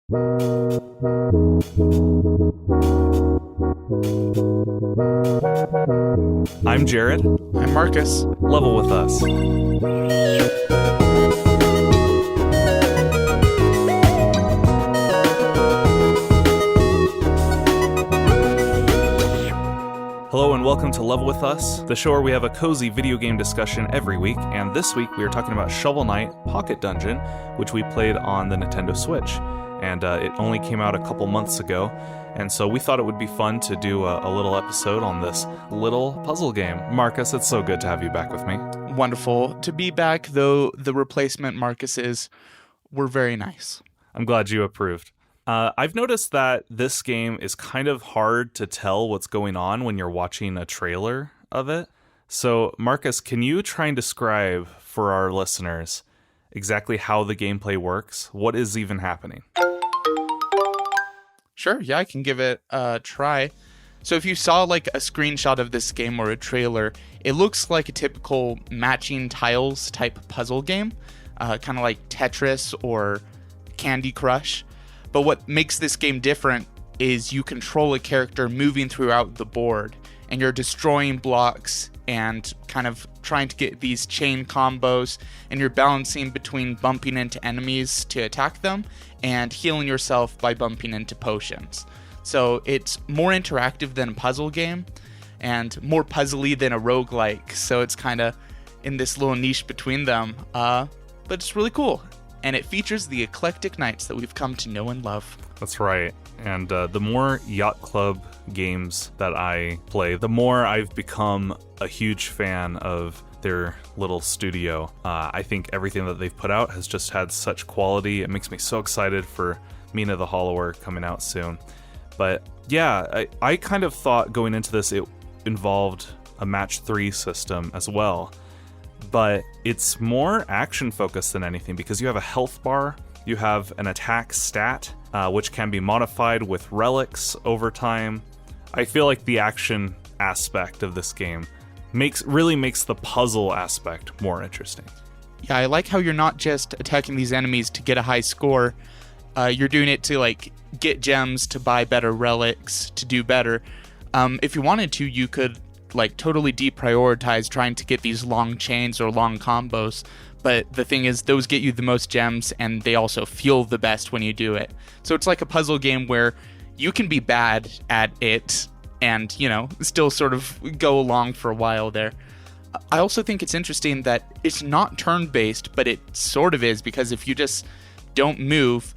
I'm Jared. I'm Marcus. Level with us. Hello and welcome to Level With Us, the show where we have a cozy video game discussion every week, and this week we are talking about Shovel Knight Pocket Dungeon, which we played on the Nintendo Switch, and it only came out a couple months ago, and so we thought it would be fun to do a little episode on this little puzzle game. Marcus, it's so good to have you back with me. Wonderful to be back, though the replacement Marcuses were very nice. I'm glad you approved. I've noticed that this game is kind of hard to tell what's going on when you're watching a trailer of it. So, Marcus, can you try and describe for our listeners exactly how the gameplay works? What is even happening? Sure, yeah, I can give it a try. So if you saw like a screenshot of this game or a trailer, it looks like a typical matching tiles type puzzle game, kind of like Tetris or Candy Crush. But what makes this game different is you control a character moving throughout the board, and you're destroying blocks and kind of trying to get these chain combos, and you're balancing between bumping into enemies to attack them and healing yourself by bumping into potions. So it's more interactive than a puzzle game and more puzzly than a roguelike. So it's kind of in this little niche between them, but it's really cool. And it features the eclectic knights that we've come to know and love. That's right. And the more Yacht Club games that I play, the more I've become a huge fan of their little studio. I think everything that they've put out has just had such quality. It makes me so excited for Mina the Hollower coming out soon. But yeah, I kind of thought going into this it involved a match 3 system as well. But it's more action focused than anything because you have a health bar, you have an attack stat, which can be modified with relics over time. I feel like the action aspect of this game really makes the puzzle aspect more interesting. Yeah, I like how you're not just attacking these enemies to get a high score. You're doing it to like get gems, to buy better relics, to do better. If you wanted to, you could like totally deprioritize trying to get these long chains or long combos, but the thing is those get you the most gems and they also feel the best when you do it. So it's like a puzzle game where you can be bad at it and, you know, still sort of go along for a while there. I also think it's interesting that it's not turn-based, but it sort of is, because if you just don't move,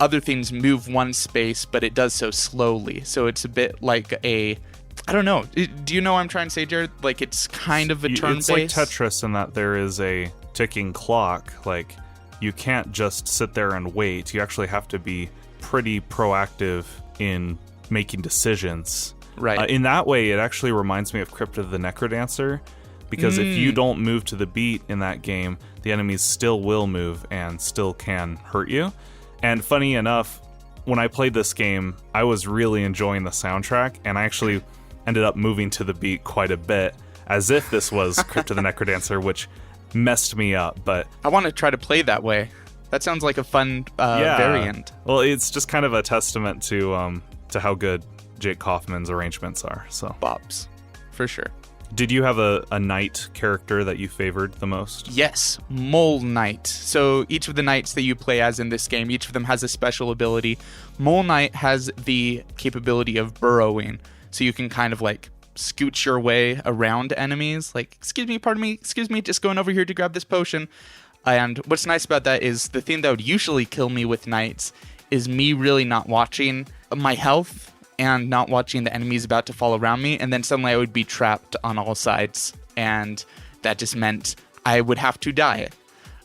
other things move one space, but it does so slowly. So it's a bit like I don't know. Do you know what I'm trying to say, Jared? Like, it's kind of a turn-based. It's like Tetris in that there is a ticking clock. Like, you can't just sit there and wait. You actually have to be pretty proactive in making decisions. Right. In that way, it actually reminds me of Crypt the Necrodancer, because if you don't move to the beat in that game, the enemies still will move and still can hurt you. And funny enough, when I played this game, I was really enjoying the soundtrack, and I actually ended up moving to the beat quite a bit, as if this was Crypt the Necrodancer, which messed me up. But I want to try to play that way. That sounds like a fun variant. Well, it's just kind of a testament to how good Jake Kaufman's arrangements are. So Bops, for sure. Did you have a knight character that you favored the most? Yes, Mole Knight. So each of the knights that you play as in this game, each of them has a special ability. Mole Knight has the capability of burrowing. So you can kind of like scooch your way around enemies. Like, excuse me, just going over here to grab this potion. And what's nice about that is the thing that would usually kill me with knights is me really not watching my health and not watching the enemies about to fall around me. And then suddenly I would be trapped on all sides. And that just meant I would have to die.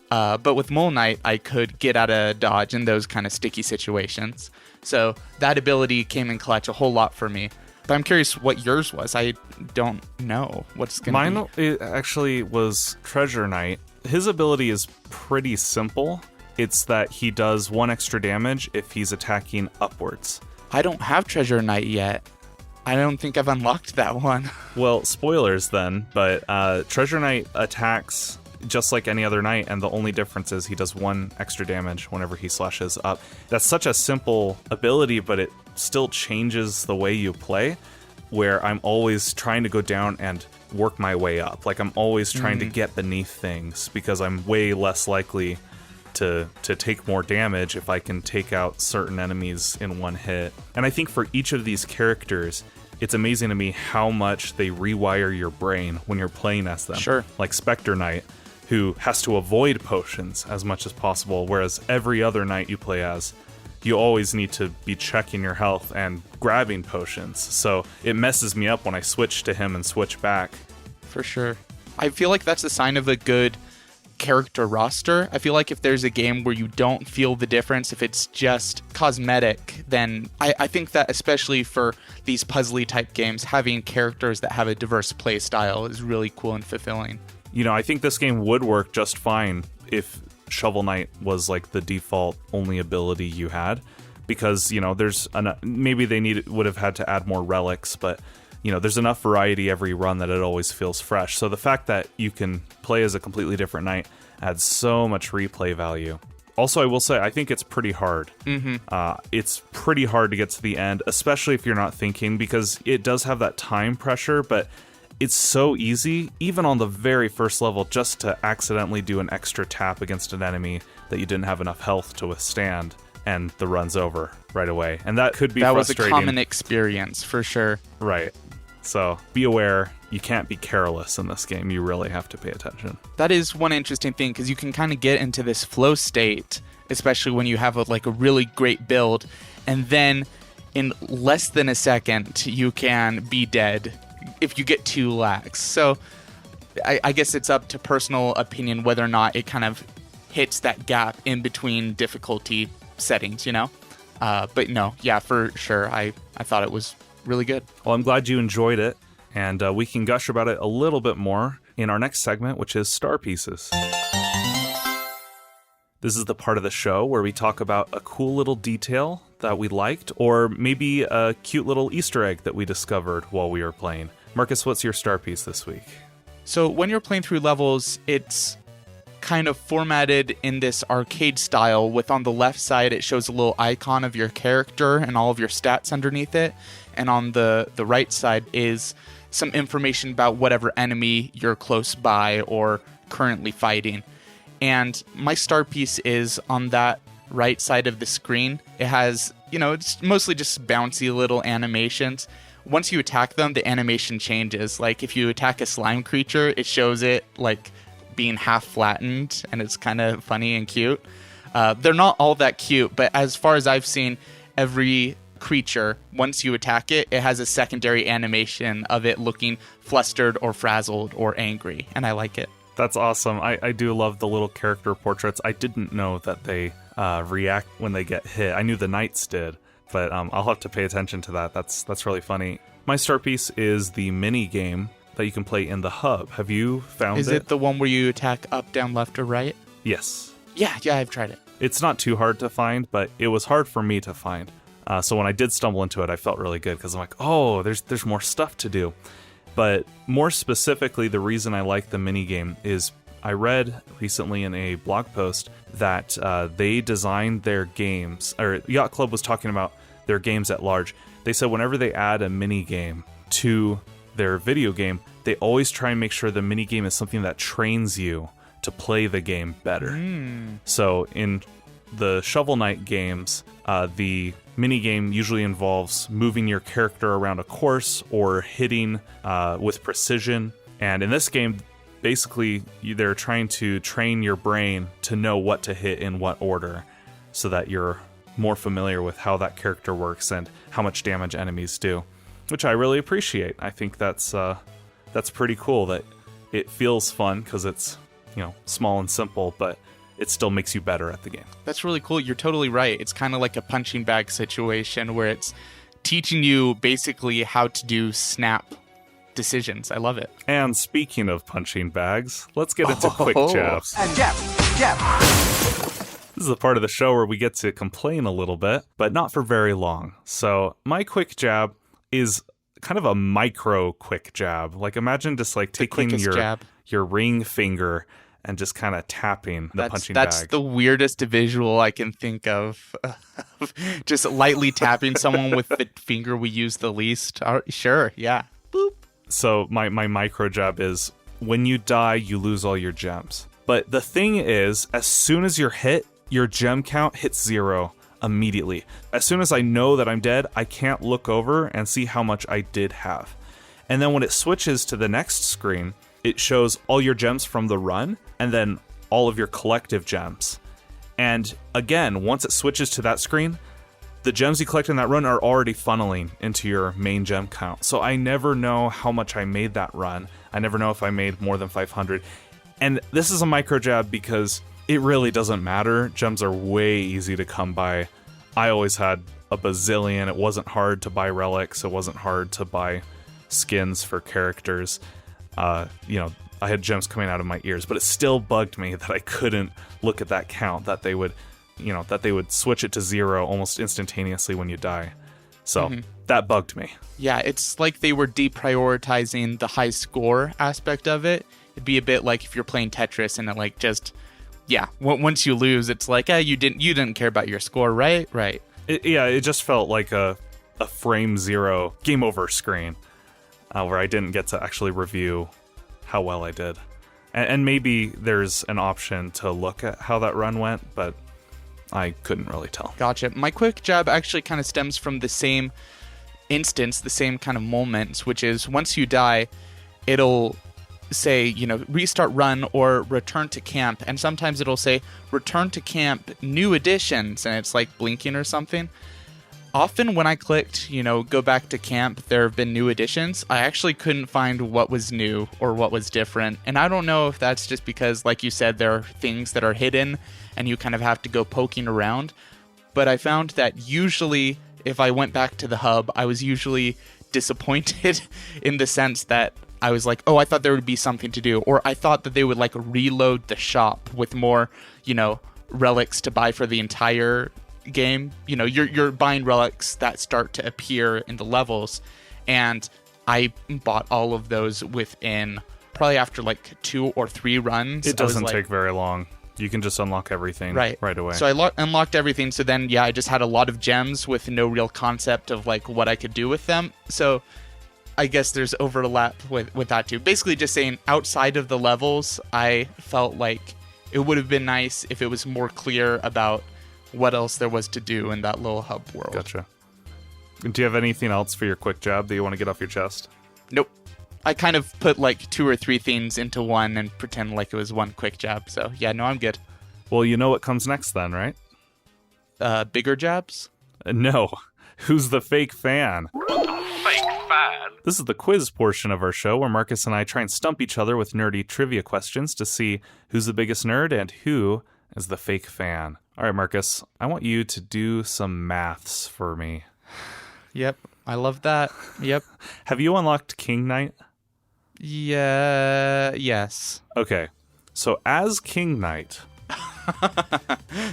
But with Mole Knight, I could get out of dodge in those kind of sticky situations. So that ability came in clutch a whole lot for me. But I'm curious what yours was. I don't know what's going to be. Mine it actually was Treasure Knight. His ability is pretty simple. It's that he does 1 extra damage if he's attacking upwards. I don't have Treasure Knight yet. I don't think I've unlocked that one. Well, spoilers then, but Treasure Knight attacks just like any other knight, and the only difference is he does 1 extra damage whenever he slashes up. That's such a simple ability, but it still changes the way you play, where I'm always trying to go down and work my way up. Like, I'm always trying to get beneath things, because I'm way less likely to take more damage if I can take out certain enemies in 1 hit. And I think for each of these characters, it's amazing to me how much they rewire your brain when you're playing as them. Sure. Like Spectre Knight, who has to avoid potions as much as possible, whereas every other knight you play as, you always need to be checking your health and grabbing potions. So it messes me up when I switch to him and switch back. For sure. I feel like that's a sign of a good character roster. I feel like if there's a game where you don't feel the difference, if it's just cosmetic, then I think that especially for these puzzly type games, having characters that have a diverse play style is really cool and fulfilling. You know, I think this game would work just fine if Shovel Knight was like the default only ability you had, because, you know, there's maybe they would have had to add more relics, but you know, there's enough variety every run that it always feels fresh. So the fact that you can play as a completely different knight adds so much replay value. Also, I will say, I think it's pretty hard. It's pretty hard to get to the end, especially if you're not thinking, because it does have that time pressure, but it's so easy, even on the very first level, just to accidentally do an extra tap against an enemy that you didn't have enough health to withstand, and the run's over right away. And that could be frustrating. That was a common experience, for sure. Right. So be aware, you can't be careless in this game. You really have to pay attention. That is one interesting thing, because you can kind of get into this flow state, especially when you have a really great build, and then in less than a second, you can be dead if you get too lax. So I guess it's up to personal opinion whether or not it kind of hits that gap in between difficulty settings, you know? But no, yeah, for sure. I thought it was really good. Well, I'm glad you enjoyed it, and we can gush about it a little bit more in our next segment, which is Star Pieces. This is the part of the show where we talk about a cool little detail that we liked, or maybe a cute little Easter egg that we discovered while we were playing. Marcus, what's your star piece this week? So when you're playing through levels, it's kind of formatted in this arcade style, with on the left side it shows a little icon of your character and all of your stats underneath it, and on the right side is some information about whatever enemy you're close by or currently fighting. And my star piece is on that right side of the screen. It has, it's mostly just bouncy little animations. Once you attack them, the animation changes. Like if you attack a slime creature, it shows it like being half flattened, and it's kind of funny and cute. They're not all that cute, but as far as I've seen, every creature, once you attack it, it has a secondary animation of it looking flustered or frazzled or angry, and I like it. That's awesome. I do love the little character portraits. I didn't know that they react when they get hit. I knew the knights did, but I'll have to pay attention to that. That's really funny. My star piece is the mini game that you can play in the hub. Have you found it? Is it the one where you attack up, down, left, or right? Yes. Yeah, I've tried it. It's not too hard to find, but it was hard for me to find. So when I did stumble into it, I felt really good, because I'm like, oh, there's more stuff to do. But more specifically, the reason I like the minigame is I read recently in a blog post that they designed their games, or Yacht Club was talking about their games at large. They said whenever they add a minigame to their video game, they always try and make sure the minigame is something that trains you to play the game better. So in the Shovel Knight games, the minigame usually involves moving your character around a course or hitting with precision. And in this game, basically, they're trying to train your brain to know what to hit in what order, so that you're more familiar with how that character works and how much damage enemies do, which I really appreciate. I think that's pretty cool that it feels fun because it's, small and simple, but it still makes you better at the game. That's really cool. You're totally right. It's kind of like a punching bag situation where it's teaching you basically how to do snap decisions. I love it. And speaking of punching bags, let's get into quick jabs. And jab. This is the part of the show where we get to complain a little bit, but not for very long. So my quick jab is kind of a micro quick jab. Like imagine just like taking your ring finger and just kind of tapping the punching That's bag. the weirdest visual I can think of. Just lightly tapping someone with the finger we use the least. Sure, yeah. Boop. So my micro jab is, when you die, you lose all your gems. But the thing is, as soon as you're hit, your gem count hits 0 immediately. As soon as I know that I'm dead, I can't look over and see how much I did have. And then when it switches to the next screen, it shows all your gems from the run, and then all of your collective gems. And again, once it switches to that screen, the gems you collect in that run are already funneling into your main gem count. So I never know how much I made that run. I never know if I made more than 500. And this is a micro jab because it really doesn't matter. Gems are way easy to come by. I always had a bazillion. It wasn't hard to buy relics. It wasn't hard to buy skins for characters. I had gems coming out of my ears, but it still bugged me that I couldn't look at that count, that they would switch it to 0 almost instantaneously when you die. So that bugged me. Yeah, it's like they were deprioritizing the high score aspect of it. It'd be a bit like if you're playing Tetris and it like just, once you lose, it's like, you didn't care about your score, right? Right. It just felt like a frame 0 game over screen where I didn't get to actually review how well I did. And maybe there's an option to look at how that run went, but I couldn't really tell. Gotcha. My quick jab actually kind of stems from the same instance, the same kind of moments, which is once you die, it'll say, restart run or return to camp. And sometimes it'll say return to camp, new additions. And it's like blinking or something. Often when I clicked, go back to camp, there have been new additions. I actually couldn't find what was new or what was different. And I don't know if that's just because, like you said, there are things that are hidden and you kind of have to go poking around. But I found that usually if I went back to the hub, I was usually disappointed in the sense that I was like, oh, I thought there would be something to do. Or I thought that they would like reload the shop with more, relics to buy for the entire game. You're buying relics that start to appear in the levels, and I bought all of those within probably after like 2 or 3 runs. It doesn't take very long. You can just unlock everything right away. So I unlocked everything. So then, I just had a lot of gems with no real concept of like what I could do with them. So I guess there's overlap with that too. Basically just saying outside of the levels, I felt like it would have been nice if it was more clear about what else there was to do in that little hub world. Gotcha. Do you have anything else for your quick jab that you want to get off your chest? Nope. I kind of put like 2 or 3 things into one and pretend like it was one quick jab. So I'm good. Well, you know what comes next then, right? Bigger jabs? No. Who's the fake fan? Fake fan. This is the quiz portion of our show where Marcus and I try and stump each other with nerdy trivia questions to see who's the biggest nerd and who is the fake fan. All right, Marcus, I want you to do some maths for me. Yep, I love that. Yep. Have you unlocked King Knight? Yes. Okay, so as King Knight...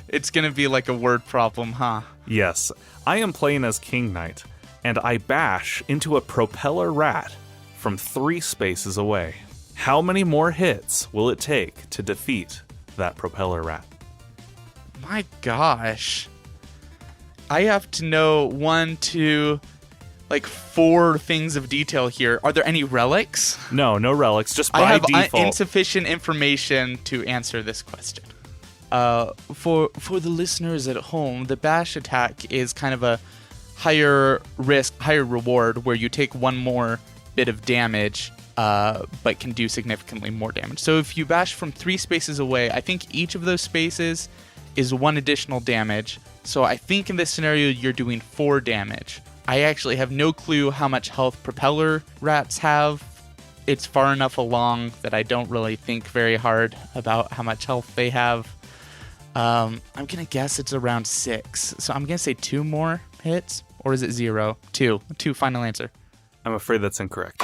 It's going to be like a word problem, huh? Yes, I am playing as King Knight, and I bash into a propeller rat from 3 spaces away. How many more hits will it take to defeat that propeller rat? My gosh. I have to know 1, 2, like 4 things of detail here. Are there any relics? No relics, just by I have default. Insufficient information to answer this question. For the listeners at home, the bash attack is kind of a higher risk, higher reward, where you take 1 more bit of damage, but can do significantly more damage. So if you bash from 3 spaces away, I think each of those spaces is 1 additional damage. So I think in this scenario, you're doing 4 damage. I actually have no clue how much health propeller rats have. It's far enough along that I don't really think very hard about how much health they have. I'm going to guess it's around 6. So I'm going to say 2 more hits. Or is it 0? 2. 2, final answer. I'm afraid that's incorrect.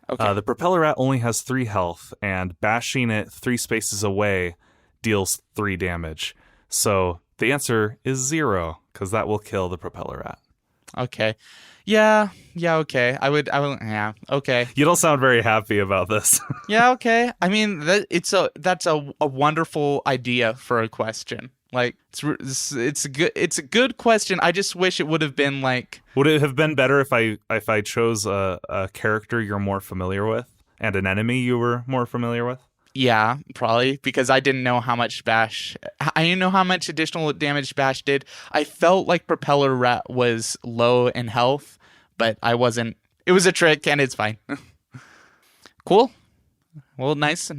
Okay. The propeller rat only has 3 health, and bashing it 3 spaces away deals 3 damage. So the answer is 0, because that will kill the propeller rat. Okay. Yeah. Okay. I would. Yeah. Okay. You don't sound very happy about this. Yeah. Okay. I mean, that's a wonderful idea for a question. Like, it's a good question. I just wish it would have been like. Would it have been better if I chose a character you're more familiar with and an enemy you were more familiar with? Yeah, probably, because I didn't know how much I didn't know how much additional damage Bash did. I felt like Propeller Rat was low in health, but I wasn't. It was a trick, and it's fine. Cool. Well, nice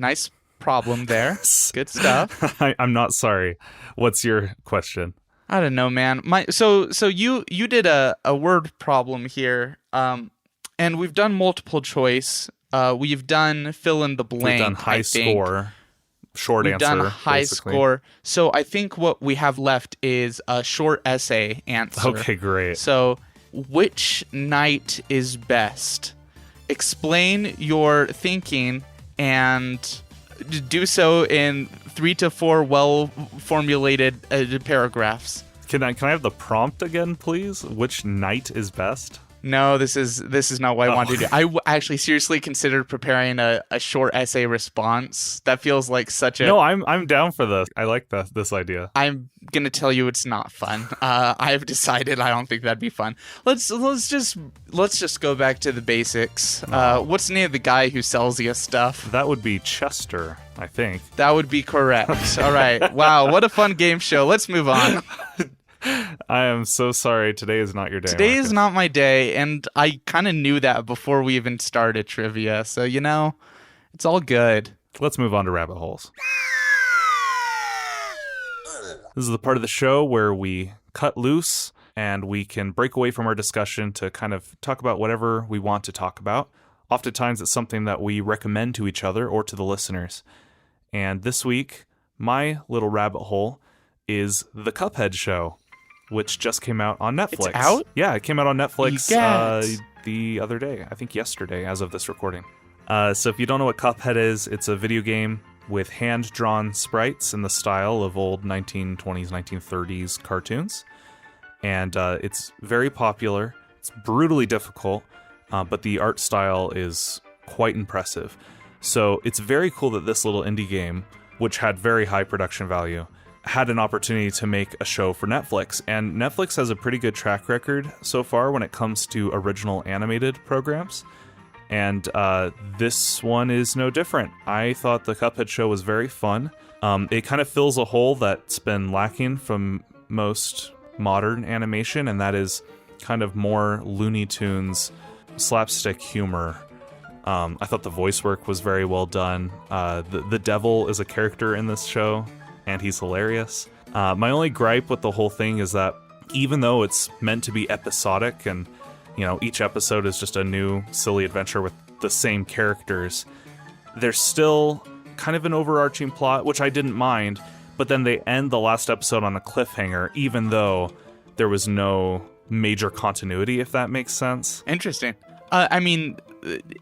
problem there. Good stuff. I'm not sorry. What's your question? I don't know, man. So you did a word problem here, and we've done multiple choice. We've done fill in the blank. We've done high score, short We've answer. We've done high basically. score. So I think what we have left is a short essay answer. Okay, great. So, which knight is best? Explain your thinking and do so in 3 to 4 well-formulated paragraphs. Can I have the prompt again, please? Which knight is best? No, this is not what I wanted to do. I actually seriously considered preparing a short essay response. That feels like such a... No, I'm down for this. I like this idea. I'm gonna tell you it's not fun. I've decided I don't think that'd be fun. Let's just go back to the basics. What's the name of the guy who sells you stuff? That would be Chester, I think. That would be correct. All right. Wow, what a fun game show. Let's move on. I am so sorry. Today is not your day. Today Marcus. is not my day, and I kind of knew that before we even started trivia. So, it's all good. Let's move on to rabbit holes. This is the part of the show where we cut loose and we can break away from our discussion to kind of talk about whatever we want to talk about. Oftentimes, it's something that we recommend to each other or to the listeners. And this week, my little rabbit hole is the Cuphead Show, which just came out on Netflix. It's out? Yeah, it came out on Netflix Yes. the other day. I think yesterday, as of this recording. So if you don't know what Cuphead is, it's a video game with hand-drawn sprites in the style of old 1920s, 1930s cartoons. And it's very popular. It's brutally difficult, but the art style is quite impressive. So it's very cool that this little indie game, which had very high production value, had an opportunity to make a show for Netflix. And Netflix has a pretty good track record so far when it comes to original animated programs. And this one is no different. I thought the Cuphead Show was very fun. It kind of fills a hole that's been lacking from most modern animation, and that is kind of more Looney Tunes slapstick humor. I thought the voice work was very well done. The devil is a character in this show, and he's hilarious. My only gripe with the whole thing is that even though it's meant to be episodic and each episode is just a new silly adventure with the same characters, there's still kind of an overarching plot, which I didn't mind, but then they end the last episode on a cliffhanger, even though there was no major continuity, if that makes sense. Interesting. I mean,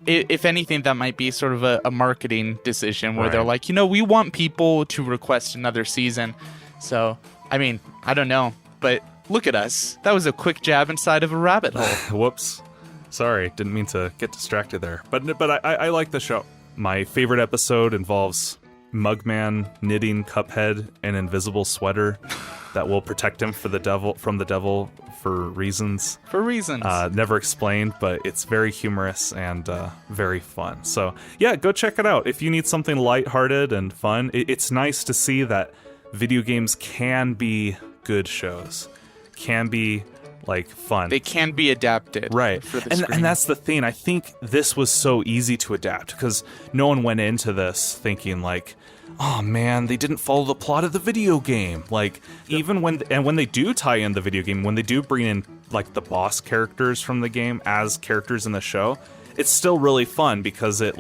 if anything, that might be sort of a marketing decision where they're like, we want people to request another season. So, I mean, I don't know, but look at us. That was a quick jab inside of a rabbit hole. Whoops. Sorry, didn't mean to get distracted there. But I like the show. My favorite episode involves Mugman knitting Cuphead an invisible sweater that will protect him from the devil for reasons. For reasons. Never explained, but it's very humorous and very fun. So, yeah, go check it out. If you need something lighthearted and fun, it's nice to see that video games can be good shows. Can be fun. They can be adapted. Right. For the screen. And that's the thing. I think this was so easy to adapt because no one went into this thinking oh man, they didn't follow the plot of the video game. Even when they do tie in the video game, when they do bring in the boss characters from the game as characters in the show, it's still really fun because it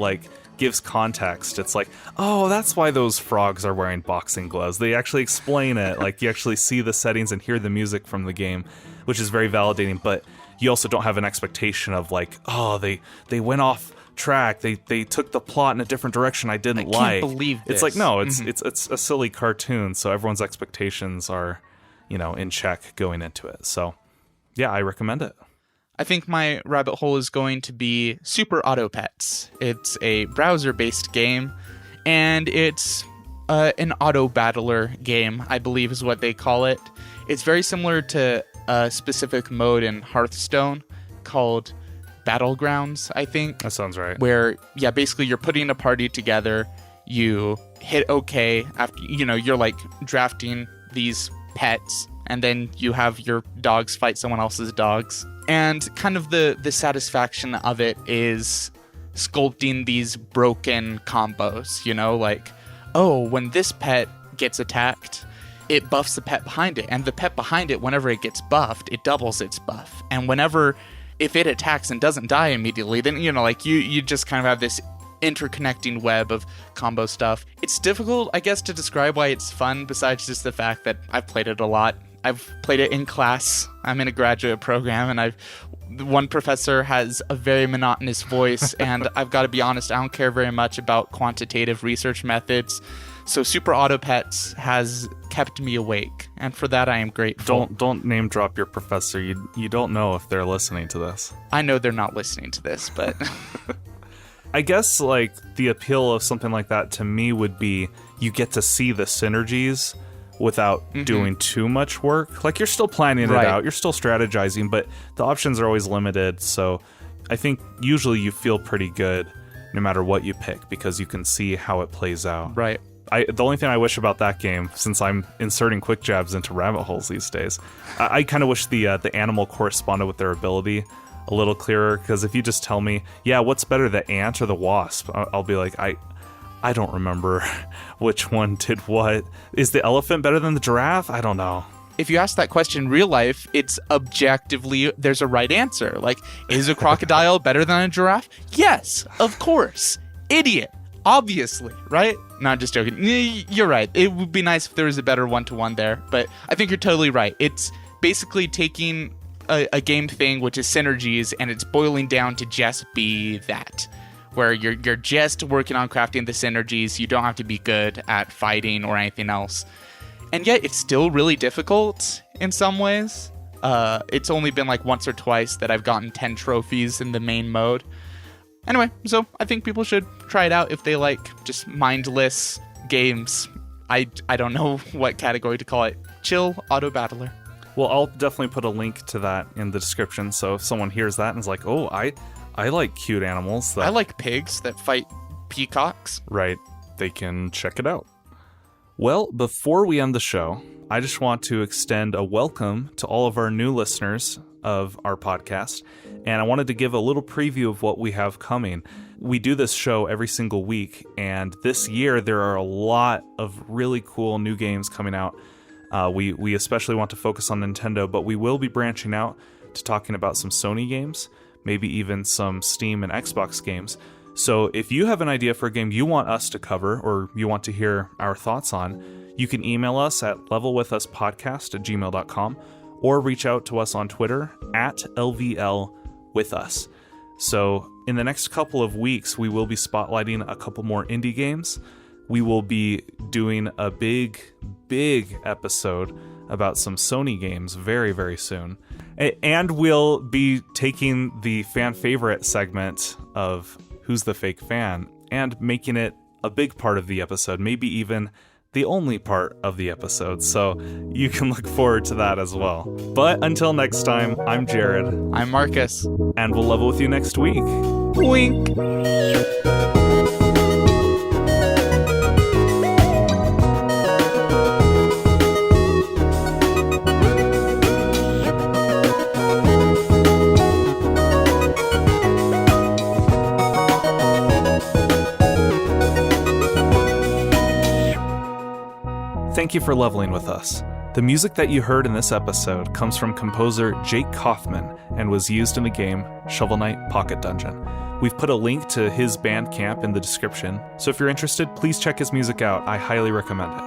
gives context. It's oh, that's why those frogs are wearing boxing gloves. They actually explain it. You actually see the settings and hear the music from the game, which is very validating. But you also don't have an expectation of oh, they went off track. They took the plot in a different direction I didn't like. I can't believe this. It's no, it's a silly cartoon, so everyone's expectations are, in check going into it. So Yeah, I recommend it. I think my rabbit hole is going to be Super Auto Pets. It's a browser-based game, and it's an auto battler game, I believe is what they call it. It's very similar to a specific mode in Hearthstone called Battlegrounds, I think. That sounds right. Where, yeah, basically you're putting a party together, you hit OK after, you're like drafting these pets, and then you have your dogs fight someone else's dogs. And kind of the satisfaction of it is sculpting these broken combos, like, oh, when this pet gets attacked, it buffs the pet behind it. And the pet behind it, whenever it gets buffed, it doubles its buff. And if it attacks and doesn't die immediately, then, you just kind of have this interconnecting web of combo stuff. It's difficult, I guess, to describe why it's fun, besides just the fact that I've played it a lot. I've played it in class. I'm in a graduate program, and one professor has a very monotonous voice, and I've got to be honest, I don't care very much about quantitative research methods. So Super Auto Pets has kept me awake, and for that I am grateful. Don't name drop your professor. You don't know if they're listening to this. I know they're not listening to this, but I guess like the appeal of something like that to me would be you get to see the synergies without doing too much work. Like, you're still planning it out, you're still strategizing, but the options are always limited. So I think usually you feel pretty good no matter what you pick, because you can see how it plays out. Right. The only thing I wish about that game, since I'm inserting quick jabs into rabbit holes these days, I kind of wish the animal corresponded with their ability a little clearer. Because if you just tell me, yeah, what's better, the ant or the wasp, I'll be like, I don't remember which one did what. Is the elephant better than the giraffe? I don't know. If you ask that question in real life, it's objectively, there's a right answer. Like, is a crocodile better than a giraffe? Yes, of course. Idiot. Obviously, right? No, I'm just joking. You're right. It would be nice if there was a better one-to-one there, but I think you're totally right. It's basically taking a game thing, which is synergies, and it's boiling down to just be that, where you're just working on crafting the synergies. You don't have to be good at fighting or anything else. And yet it's still really difficult in some ways. It's only been like once or twice that I've gotten 10 trophies in the main mode. Anyway, so I think people should try it out if they like just mindless games. I don't know what category to call it. Chill auto battler. Well, I'll definitely put a link to that in the description, so if someone hears that and is like, oh, I like cute animals. I like pigs that fight peacocks. Right. They can check it out. Well, before we end the show, I just want to extend a welcome to all of our new listeners of our podcast, and I wanted to give a little preview of what we have coming. We do this show every single week, and this year there are a lot of really cool new games coming out. We especially want to focus on Nintendo, but we will be branching out to talking about some Sony games, maybe even some Steam and Xbox games. So if you have an idea for a game you want us to cover, or you want to hear our thoughts on, you can email us at levelwithuspodcast@gmail.com, or reach out to us on Twitter at LVLWithUs. So in the next couple of weeks, we will be spotlighting a couple more indie games. We will be doing a big episode about some Sony games very, very soon. And we'll be taking the fan favorite segment of Who's the Fake Fan and making it a big part of the episode, maybe even the only part of the episode. So you can look forward to that as well. But until next time, I'm Jared. I'm Marcus. And we'll level with you next week. Wink. Thank you for leveling with us. The music that you heard in this episode comes from composer Jake Kaufman and was used in the game Shovel Knight Pocket Dungeon. We've put a link to his Bandcamp in the description, so if you're interested, please check his music out. I highly recommend it.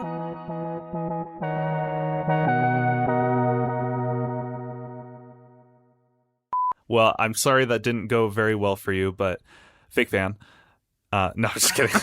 Well, I'm sorry that didn't go very well for you, but fake fan. No, just kidding.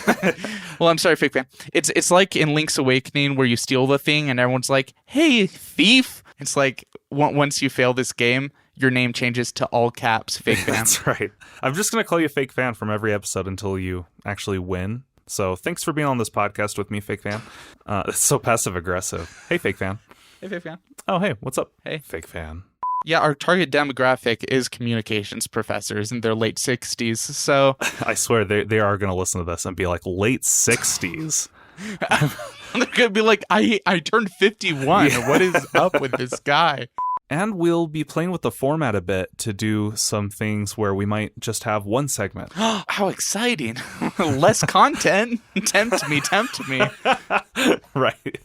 Well, I'm sorry, fake fan. It's like in Link's Awakening where you steal the thing and everyone's like, hey, thief. It's like once you fail this game, your name changes to all caps fake fan. That's right. I'm just going to call you fake fan from every episode until you actually win. So thanks for being on this podcast with me, fake fan. It's so passive aggressive. Hey, fake fan. Hey, fake fan. Oh, hey, what's up? Hey. Fake fan. Yeah, our target demographic is communications professors in their late 60s. So I swear they are going to listen to this and be like, late 60s. they're going to be like, I turned 51. Yeah. What is up with this guy? And we'll be playing with the format a bit to do some things where we might just have one segment. How exciting. Less content. Tempt me. Right.